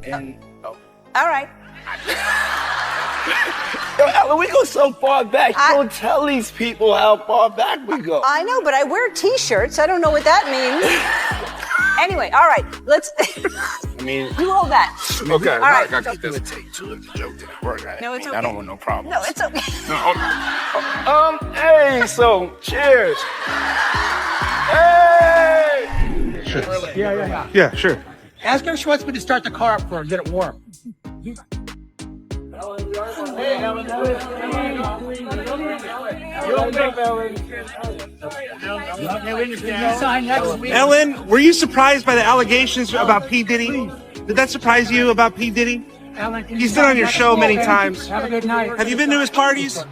And All right. yo, Ellen, we go so far back. You don't tell these people how far back we go. I know, but I wear T-shirts. I don't know what that means. Anyway, all right. Let's. I mean, you hold that. Okay, All right. I got to keep take two of the joke didn't work. No, it's okay. I don't want no problems. No, it's okay. Hey, so cheers. Hey. Yeah, sure. Ask her if she wants me to start the car up for her and get it warm. Ellen, were you surprised by the allegations about P. Diddy? Did that surprise you about P. Diddy? He's been on your show many times. Have a good night. Have you been to his parties?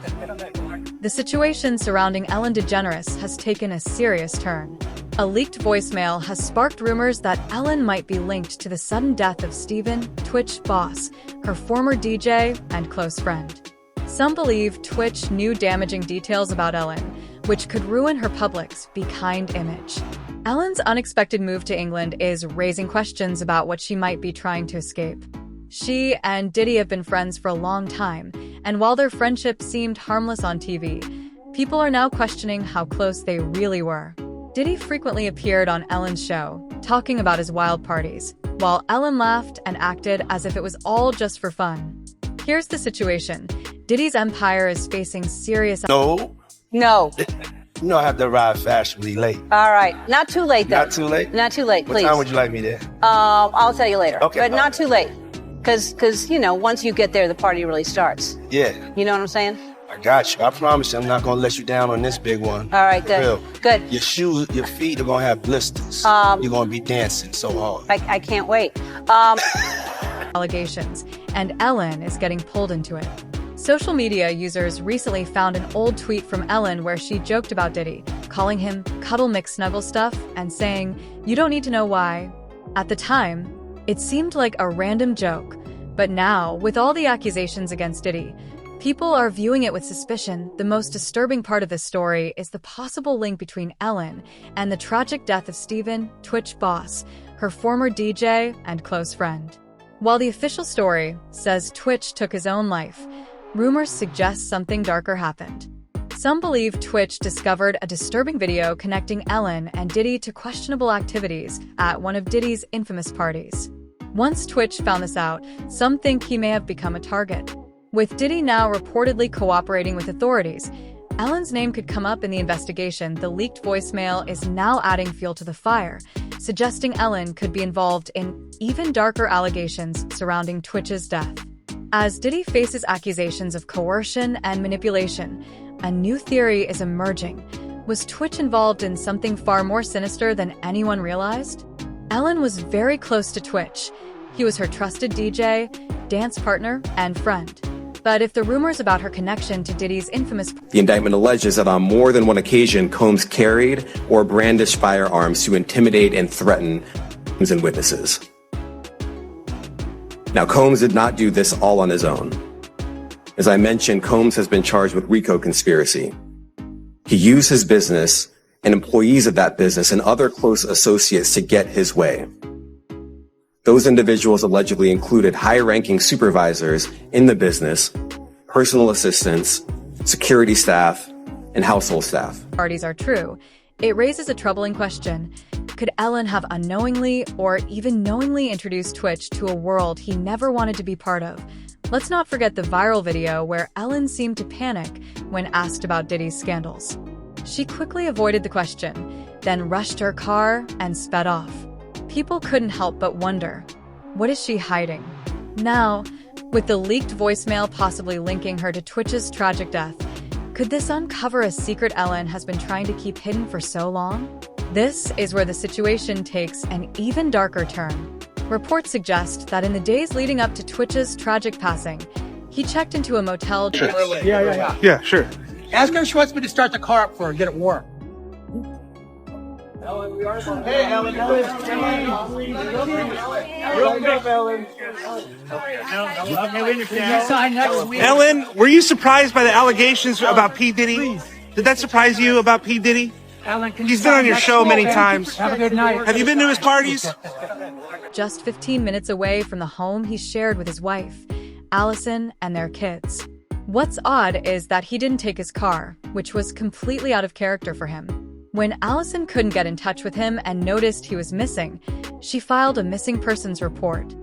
The situation surrounding Ellen DeGeneres has taken a serious turn. A leaked voicemail has sparked rumors that Ellen might be linked to the sudden death of Steven, Twitch boss, her former DJ and close friend. Some believe Twitch knew damaging details about Ellen, which could ruin her public's Be Kind image. Ellen's unexpected move to England is raising questions about what she might be trying to escape. She and Diddy have been friends for a long time, and while their friendship seemed harmless on TV, people are now questioning how close they really were. Diddy frequently appeared on Ellen's show, talking about his wild parties, while Ellen laughed and acted as if it was all just for fun. Here's the situation. Diddy's empire is facing serious... No. No. You know I have to arrive fashionably late. All right. Not too late, though. Not too late? Not too late, please. What time would you like me there? I'll tell you later. Okay. But not too late. Because, you know, once you get there, the party really starts. Yeah. You know what I'm saying? I got you. I promise you I'm not going to let you down on this big one. All right, good. Real. Good. Your shoes, your feet are going to have blisters. You're going to be dancing so hard. I can't wait. Allegations, and Ellen is getting pulled into it. Social media users recently found an old tweet from Ellen where she joked about Diddy, calling him Cuddle McSnuggle Stuff and saying, "You don't need to know why." At the time, it seemed like a random joke, but now, with all the accusations against Diddy, people are viewing it with suspicion. The most disturbing part of this story is the possible link between Ellen and the tragic death of Steven, Twitch boss, her former DJ and close friend. While the official story says Twitch took his own life, rumors suggest something darker happened. Some believe Twitch discovered a disturbing video connecting Ellen and Diddy to questionable activities at one of Diddy's infamous parties. Once Twitch found this out, some think he may have become a target. With Diddy now reportedly cooperating with authorities, Ellen's name could come up in the investigation. The leaked voicemail is now adding fuel to the fire, suggesting Ellen could be involved in even darker allegations surrounding Twitch's death. As Diddy faces accusations of coercion and manipulation, a new theory is emerging. Was Twitch involved in something far more sinister than anyone realized? Ellen was very close to Twitch. He was her trusted DJ, dance partner, and friend. But if the rumors about her connection to Diddy's infamous... The indictment alleges that on more than one occasion, Combs carried or brandished firearms to intimidate and threaten victims and witnesses. Now, Combs did not do this all on his own. As I mentioned, Combs has been charged with RICO conspiracy. He used his business and employees of that business and other close associates to get his way. Those individuals allegedly included high-ranking supervisors in the business, personal assistants, security staff, and household staff. Parties are true. It raises a troubling question. Could Ellen have unknowingly or even knowingly introduced Twitch to a world he never wanted to be part of? Let's not forget the viral video where Ellen seemed to panic when asked about Diddy's scandals. She quickly avoided the question, then rushed her car and sped off. People couldn't help but wonder, what is she hiding? Now, with the leaked voicemail possibly linking her to Twitch's tragic death, could this uncover a secret Ellen has been trying to keep hidden for so long? This is where the situation takes an even darker turn. Reports suggest that in the days leading up to Twitch's tragic passing, he checked into a motel... Sure. Yeah, sure. Ask her if she wants me to start the car up for her and get it warm. Hey, Ellen. Ellen, were you surprised by the allegations about P. Diddy? Did that surprise you about P. Diddy? He's been on your show many times. Have a good night. Have you been to his parties? Just 15 minutes away from the home he shared with his wife, Allison, and their kids. What's odd is that he didn't take his car, which was completely out of character for him. When Allison couldn't get in touch with him and noticed he was missing, she filed a missing persons report.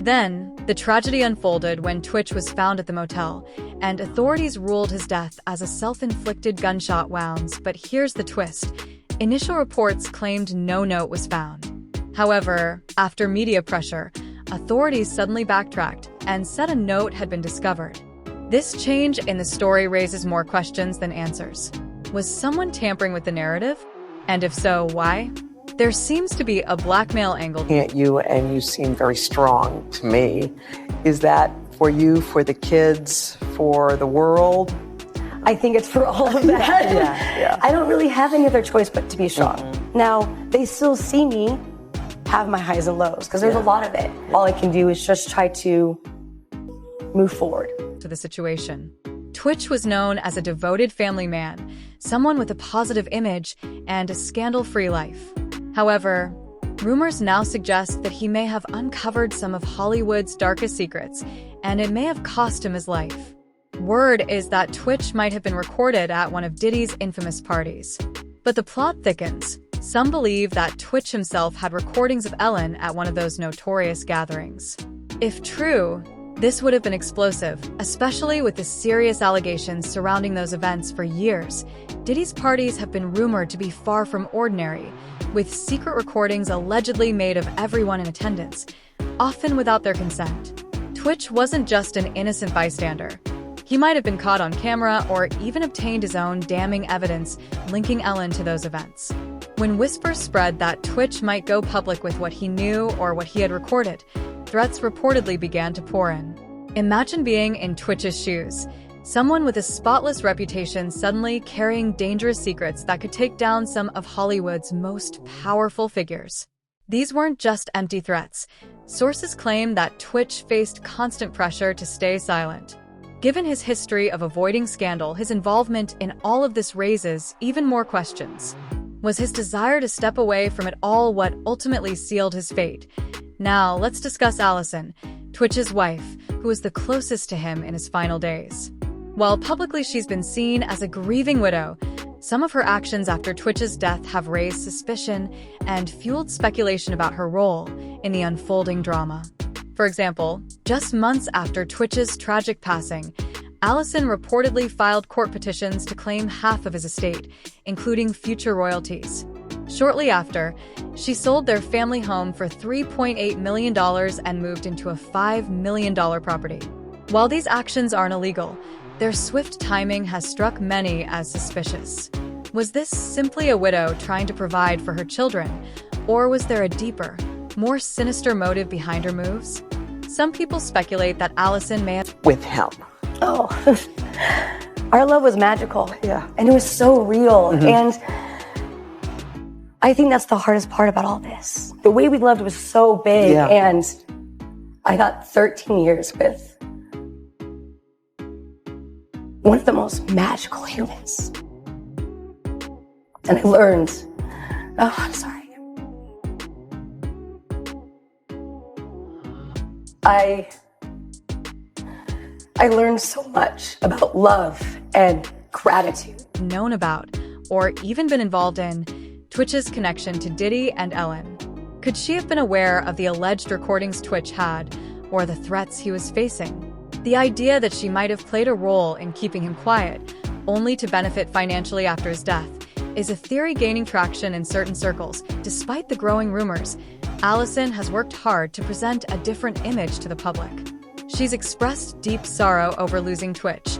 Then, the tragedy unfolded when Twitch was found at the motel, and authorities ruled his death as a self-inflicted gunshot wounds. But here's the twist. Initial reports claimed no note was found. However, after media pressure, authorities suddenly backtracked and said a note had been discovered. This change in the story raises more questions than answers. Was someone tampering with the narrative? And if so, why? There seems to be a blackmail angle. Looking at you, and you seem very strong to me. Is that for you, for the kids, for the world? I think it's for all of that. Yeah. I don't really have any other choice but to be strong. Now, they still see me have my highs and lows, because there's a lot of it. All I can do is just try to move forward. To the situation. Twitch was known as a devoted family man, someone with a positive image and a scandal-free life. However, rumors now suggest that he may have uncovered some of Hollywood's darkest secrets, and it may have cost him his life. Word is that Twitch might have been recorded at one of Diddy's infamous parties. But the plot thickens. Some believe that Twitch himself had recordings of Ellen at one of those notorious gatherings. If true, this would have been explosive, especially with the serious allegations surrounding those events for years. Diddy's parties have been rumored to be far from ordinary, with secret recordings allegedly made of everyone in attendance, often without their consent. Twitch wasn't just an innocent bystander. He might have been caught on camera or even obtained his own damning evidence linking Ellen to those events. When whispers spread that Twitch might go public with what he knew or what he had recorded, threats reportedly began to pour in. Imagine being in Twitch's shoes, someone with a spotless reputation suddenly carrying dangerous secrets that could take down some of Hollywood's most powerful figures. These weren't just empty threats. Sources claim that Twitch faced constant pressure to stay silent. Given his history of avoiding scandal, his involvement in all of this raises even more questions. Was his desire to step away from it all what ultimately sealed his fate? Now, let's discuss Allison, Twitch's wife, who was the closest to him in his final days. While publicly she's been seen as a grieving widow, some of her actions after Twitch's death have raised suspicion and fueled speculation about her role in the unfolding drama. For example, just months after Twitch's tragic passing, Allison reportedly filed court petitions to claim half of his estate, including future royalties. Shortly after, she sold their family home for $3.8 million and moved into a $5 million property. While these actions aren't illegal, their swift timing has struck many as suspicious. Was this simply a widow trying to provide for her children, or was there a deeper, more sinister motive behind her moves? Some people speculate that Allison may have With him. Oh, our love was magical. Yeah. And it was so real. And I think that's the hardest part about all this. The way we loved was so big. Yeah. And I got 13 years with one of the most magical humans. And I learned, oh, I'm sorry. I learned so much about love and gratitude. known about, or even been involved in, Twitch's connection to Diddy and Ellen. Could she have been aware of the alleged recordings Twitch had, or the threats he was facing? The idea that she might have played a role in keeping him quiet, only to benefit financially after his death, is a theory gaining traction in certain circles. Despite the growing rumors, Allison has worked hard to present a different image to the public. She's expressed deep sorrow over losing Twitch,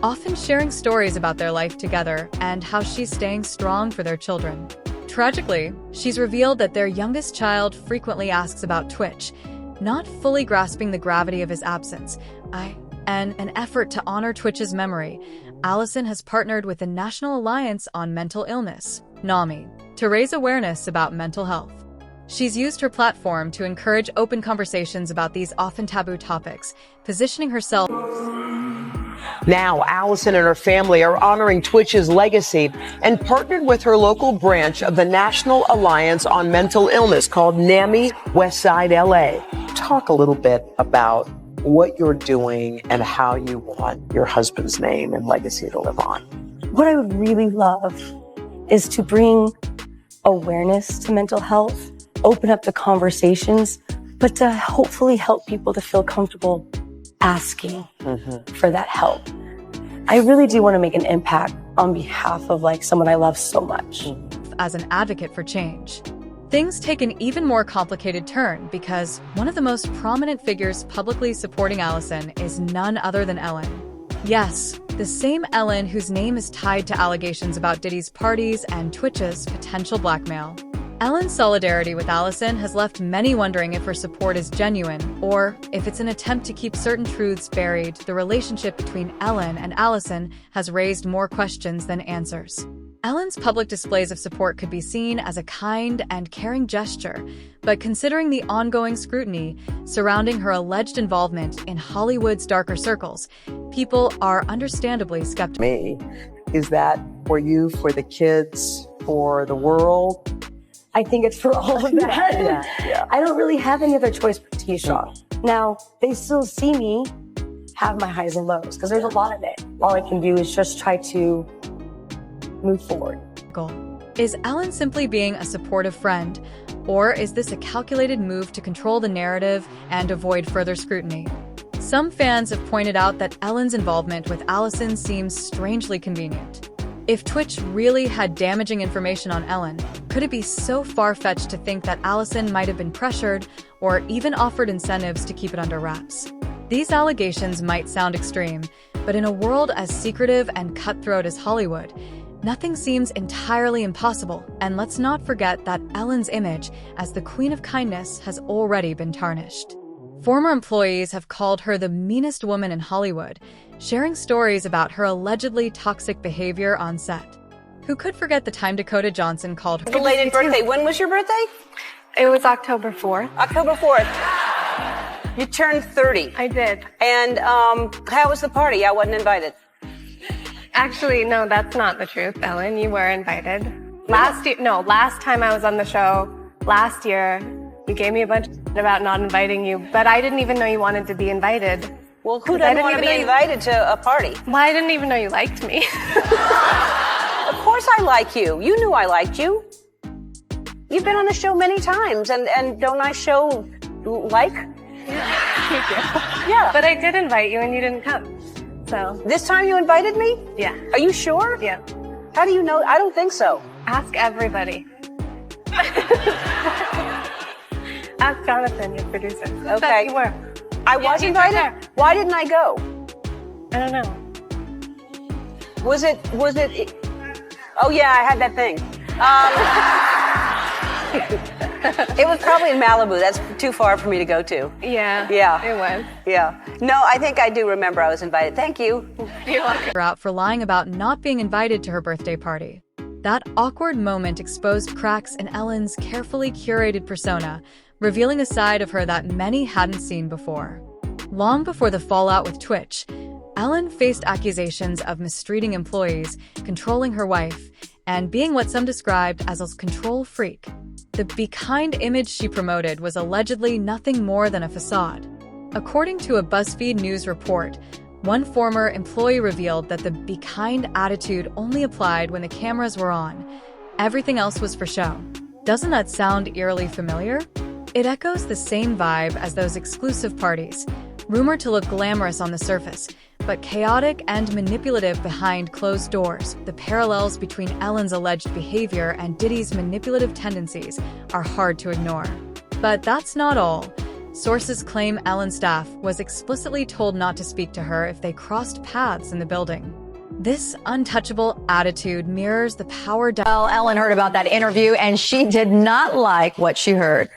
often sharing stories about their life together and how she's staying strong for their children. Tragically, she's revealed that their youngest child frequently asks about Twitch, not fully grasping the gravity of his absence. In an effort to honor Twitch's memory, Allison has partnered with the National Alliance on Mental Illness, NAMI, to raise awareness about mental health. She's used her platform to encourage open conversations about these often taboo topics, positioning herself Now, Allison and her family are honoring Twitch's legacy and partnered with her local branch of the National Alliance on Mental Illness called NAMI Westside LA. Talk a little bit about what you're doing and how you want your husband's name and legacy to live on. What I would really love is to bring awareness to mental health, open up the conversations, but to hopefully help people to feel comfortable asking for that help. I really do want to make an impact on behalf of someone I love so much. As an advocate for change, things take an even more complicated turn because one of the most prominent figures publicly supporting Allison is none other than Ellen. Yes, the same Ellen whose name is tied to allegations about Diddy's parties and Twitch's potential blackmail. Ellen's solidarity with Allison has left many wondering if her support is genuine or if it's an attempt to keep certain truths buried. The relationship between Ellen and Allison has raised more questions than answers. Ellen's public displays of support could be seen as a kind and caring gesture, but considering the ongoing scrutiny surrounding her alleged involvement in Hollywood's darker circles, people are understandably skeptical. Me, is that for you, for the kids, for the world? I think it's for all of that. Yeah. I don't really have any other choice but to be strong. Now, they still see me have my highs and lows because there's a lot of it. All I can do is just try to move forward. Is Ellen simply being a supportive friend, or is this a calculated move to control the narrative and avoid further scrutiny? Some fans have pointed out that Ellen's involvement with Allison seems strangely convenient. If Twitch really had damaging information on Ellen, could it be so far-fetched to think that Allison might have been pressured or even offered incentives to keep it under wraps? These allegations might sound extreme, but in a world as secretive and cutthroat as Hollywood, nothing seems entirely impossible. And let's not forget that Ellen's image as the Queen of Kindness has already been tarnished. Former employees have called her the meanest woman in Hollywood, sharing stories about her allegedly toxic behavior on set. Who could forget the time Dakota Johnson called her Belated birthday. When was your birthday? It was October 4th. October 4th. You turned 30. I did. And how was the party? I wasn't invited. Actually, no, that's not the truth, Ellen. You were invited. Last time I was on the show, last year, you gave me a bunch about not inviting you, but I didn't even know you wanted to be invited. Well, who doesn't want to be invited to a party? Well, I didn't even know you liked me. Of course I like you. You knew I liked you. You've been on the show many times, and don't I show like? Yeah. But I did invite you and you didn't come. So. This time you invited me? Yeah. Are you sure? Yeah. How do you know? I don't think so. Ask everybody. Ask Jonathan, your producer. Okay. That you were. I was invited? Why didn't I go? I don't know. Was it? Oh yeah, I had that thing. It was probably in Malibu. That's too far for me to go to. Yeah. Yeah. It was. Yeah. No, I think I do remember I was invited. Thank you. You're welcome. Out for lying about not being invited to her birthday party. That awkward moment exposed cracks in Ellen's carefully curated persona, revealing a side of her that many hadn't seen before. Long before the fallout with Twitch, Ellen faced accusations of mistreating employees, controlling her wife, and being what some described as a control freak. The Be Kind image she promoted was allegedly nothing more than a facade. According to a BuzzFeed News report, one former employee revealed that the Be Kind attitude only applied when the cameras were on. Everything else was for show. Doesn't that sound eerily familiar? It echoes the same vibe as those exclusive parties, rumored to look glamorous on the surface, but chaotic and manipulative behind closed doors. The parallels between Ellen's alleged behavior and Diddy's manipulative tendencies are hard to ignore. But that's not all. Sources claim Ellen's staff was explicitly told not to speak to her if they crossed paths in the building. This untouchable attitude mirrors the power. Well, Ellen heard about that interview and she did not like what she heard.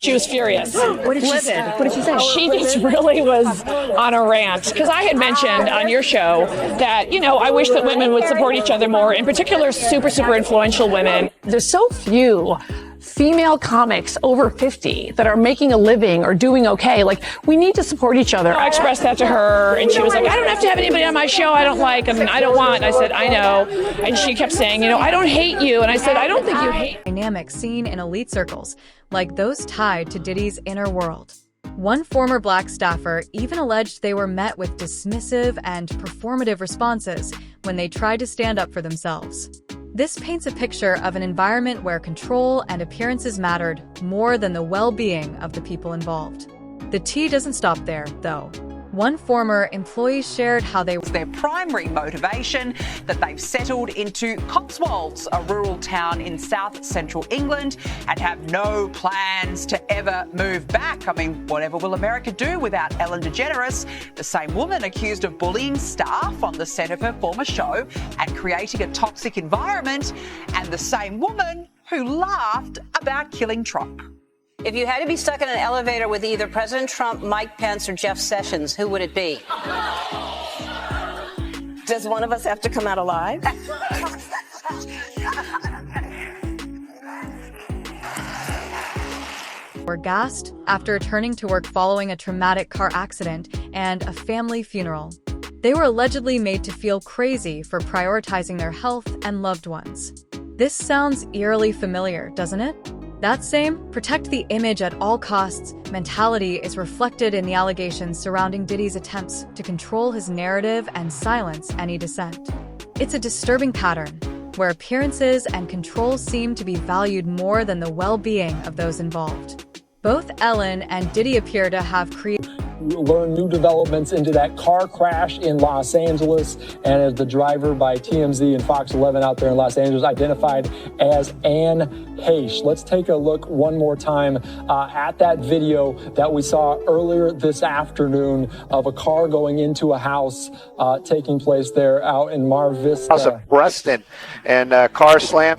She was furious. What did she say? What did she say? She just really was on a rant. Because I had mentioned on your show that, I wish that women would support each other more, in particular super influential women. There's so few female comics over 50 that are making a living or doing okay. Like, we need to support each other. I expressed that to her, and she was like, I don't have to have anybody on my show I don't like. I mean, I don't want. And I said, I know. And she kept saying, you know, I don't hate you. And I said, I don't think you hate. Dynamic seen in elite circles, like those tied to Diddy's inner world. One former Black staffer even alleged they were met with dismissive and performative responses when they tried to stand up for themselves. This paints a picture of an environment where control and appearances mattered more than the well-being of the people involved. The tea doesn't stop there, though. One former employee shared how they their primary motivation, that they've settled into Cotswolds, a rural town in south central England, and have no plans to ever move back. I mean, whatever will America do without Ellen DeGeneres, the same woman accused of bullying staff on the set of her former show and creating a toxic environment, and the same woman who laughed about killing Trump. If you had to be stuck in an elevator with either President Trump, Mike Pence, or Jeff Sessions, who would it be? Does one of us have to come out alive? Were gassed after returning to work following a traumatic car accident and a family funeral. They were allegedly made to feel crazy for prioritizing their health and loved ones. This sounds eerily familiar, doesn't it? That same protect the image at all costs mentality is reflected in the allegations surrounding Diddy's attempts to control his narrative and silence any dissent. It's a disturbing pattern where appearances and control seem to be valued more than the well-being of those involved. Both Ellen and Diddy appear to have created learn new developments into that car crash in Los Angeles, and as the driver by TMZ and Fox 11 out there in Los Angeles identified as Anne Heche. Let's take a look one more time at that video that we saw earlier this afternoon of a car going into a house taking place there out in Mar Vista. House of Preston, and car slam.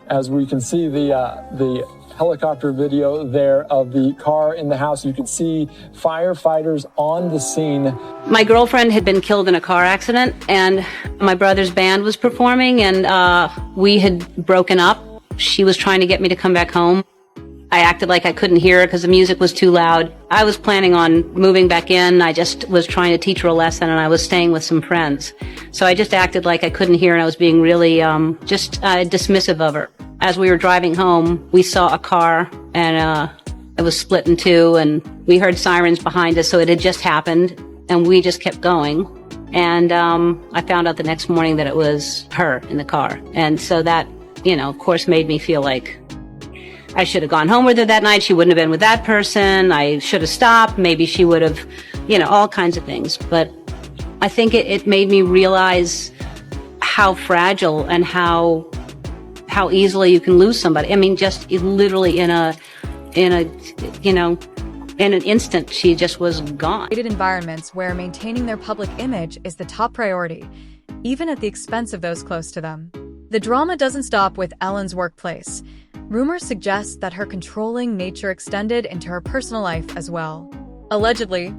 As we can see the helicopter video there of the car in the house. You can see firefighters on the scene. My girlfriend had been killed in a car accident, and my brother's band was performing, and we had broken up. She was trying to get me to come back home. I acted like I couldn't hear her because the music was too loud. I was planning on moving back in. I just was trying to teach her a lesson, and I was staying with some friends. So I just acted like I couldn't hear, and I was being really dismissive of her. As we were driving home, we saw a car, and it was split in two, and we heard sirens behind us, so it had just happened, and we just kept going. And I found out the next morning that it was her in the car. And so that, of course, made me feel like I should have gone home with her that night. She wouldn't have been with that person. I should have stopped. Maybe she would have, all kinds of things. But I think it made me realize how fragile and how easily you can lose somebody. I mean, just literally in an instant, she just was gone. Environments where maintaining their public image is the top priority, even at the expense of those close to them. The drama doesn't stop with Ellen's workplace. Rumors suggest that her controlling nature extended into her personal life as well. Allegedly,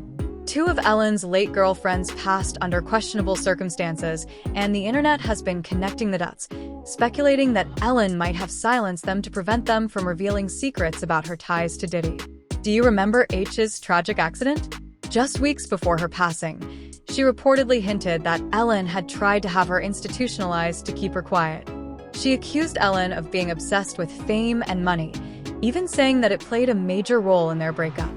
2 of Ellen's late girlfriends passed under questionable circumstances, and the internet has been connecting the dots, speculating that Ellen might have silenced them to prevent them from revealing secrets about her ties to Diddy. Do you remember H's tragic accident? Just weeks before her passing, she reportedly hinted that Ellen had tried to have her institutionalized to keep her quiet. She accused Ellen of being obsessed with fame and money, even saying that it played a major role in their breakup.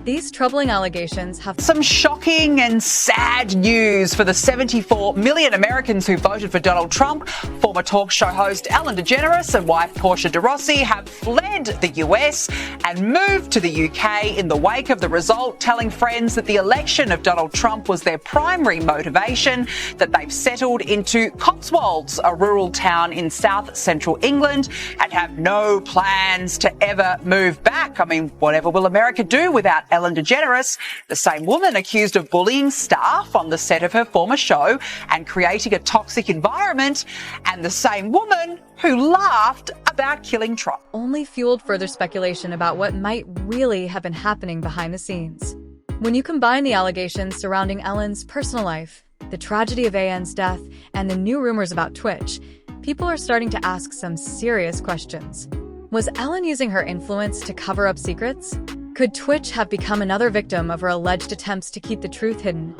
These troubling allegations have some shocking and sad news for the 74 million Americans who voted for Donald Trump. Former talk show host Ellen DeGeneres and wife Portia de Rossi have fled the US and moved to the UK in the wake of the result, telling friends that the election of Donald Trump was their primary motivation, that they've settled into Cotswolds, a rural town in south central England, and have no plans to ever move back. I mean, whatever will America do without Ellen DeGeneres, the same woman accused of bullying staff on the set of her former show and creating a toxic environment, and the same woman who laughed about killing Trump. Only fueled further speculation about what might really have been happening behind the scenes. When you combine the allegations surrounding Ellen's personal life, the tragedy of AN's death, and the new rumors about Twitch, people are starting to ask some serious questions. Was Ellen using her influence to cover up secrets? Could Twitch have become another victim of her alleged attempts to keep the truth hidden,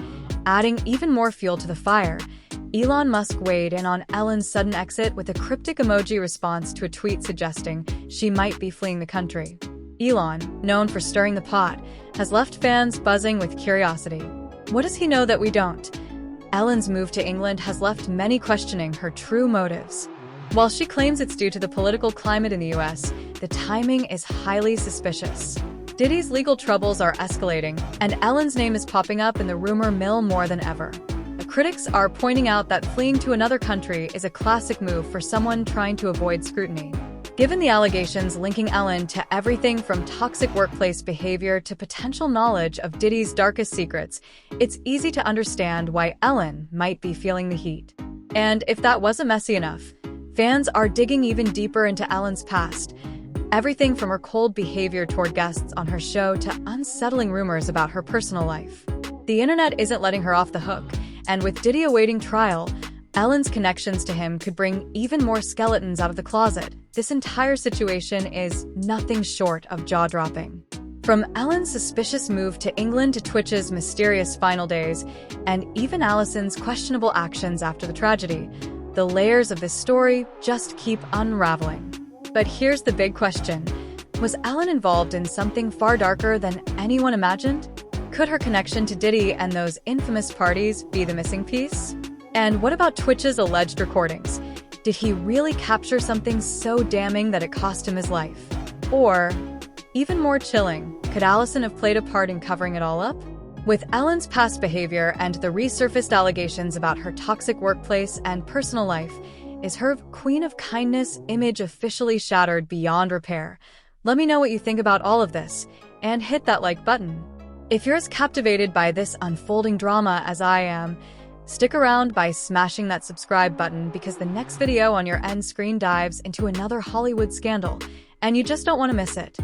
adding even more fuel to the fire? Elon Musk weighed in on Ellen's sudden exit with a cryptic emoji response to a tweet suggesting she might be fleeing the country. Elon, known for stirring the pot, has left fans buzzing with curiosity. What does he know that we don't? Ellen's move to England has left many questioning her true motives. While she claims it's due to the political climate in the US, the timing is highly suspicious. Diddy's legal troubles are escalating, and Ellen's name is popping up in the rumor mill more than ever. Critics are pointing out that fleeing to another country is a classic move for someone trying to avoid scrutiny. Given the allegations linking Ellen to everything from toxic workplace behavior to potential knowledge of Diddy's darkest secrets, it's easy to understand why Ellen might be feeling the heat. And if that wasn't messy enough, fans are digging even deeper into Ellen's past. Everything from her cold behavior toward guests on her show to unsettling rumors about her personal life. The internet isn't letting her off the hook, and with Diddy awaiting trial, Ellen's connections to him could bring even more skeletons out of the closet. This entire situation is nothing short of jaw-dropping. From Ellen's suspicious move to England to Twitch's mysterious final days, and even Allison's questionable actions after the tragedy, the layers of this story just keep unraveling. But here's the big question. Was Ellen involved in something far darker than anyone imagined? Could her connection to Diddy and those infamous parties be the missing piece? And what about Twitch's alleged recordings? Did he really capture something so damning that it cost him his life? Or, even more chilling, could Allison have played a part in covering it all up? With Ellen's past behavior and the resurfaced allegations about her toxic workplace and personal life, is her Queen of Kindness image officially shattered beyond repair? Let me know what you think about all of this, and hit that like button. If you're as captivated by this unfolding drama as I am, stick around by smashing that subscribe button because the next video on your end screen dives into another Hollywood scandal, and you just don't want to miss it.